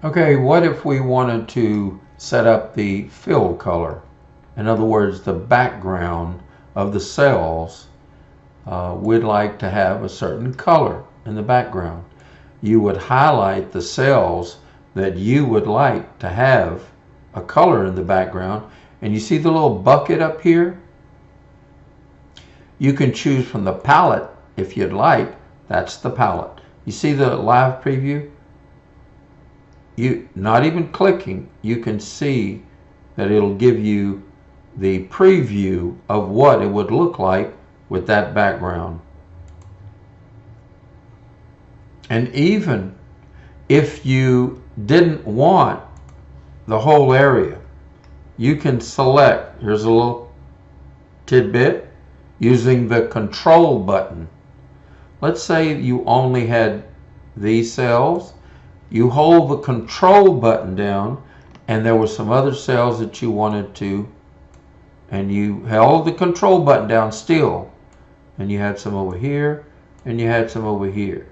Okay, what if we wanted to set up the fill color? In other words, the background of the cells. We'd like to have a certain color in the background. You would highlight the cells that you would like to have a color in the background, and you see the little bucket up here? You can choose from the palette if you'd like. That's the palette. You see the live preview? You not even clicking, you can see that it'll give you the preview of what it would look like with that background. And even if you didn't want the whole area, you can select, here's a little tidbit, using the control button. Let's say you only had these cells. You hold the control button down and there were some other cells that you wanted to, and you held the control button down still, and you had some over here and you had some over here.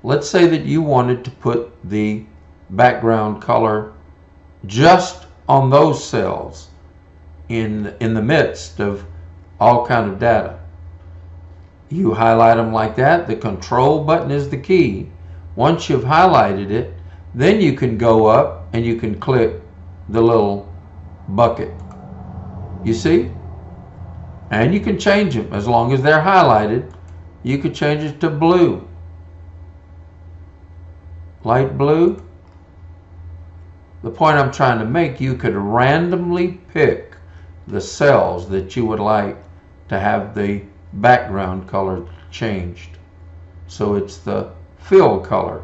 Let's say that you wanted to put the background color just on those cells in the midst of all kind of data. You highlight them like that. The control button is the key. Once you've highlighted it, then you can go up and you can click the little bucket. You see? And you can change them as long as they're highlighted. You could change it to blue. Light blue. The point I'm trying to make, you could randomly pick the cells that you would like to have the background color changed. So it's the fill color.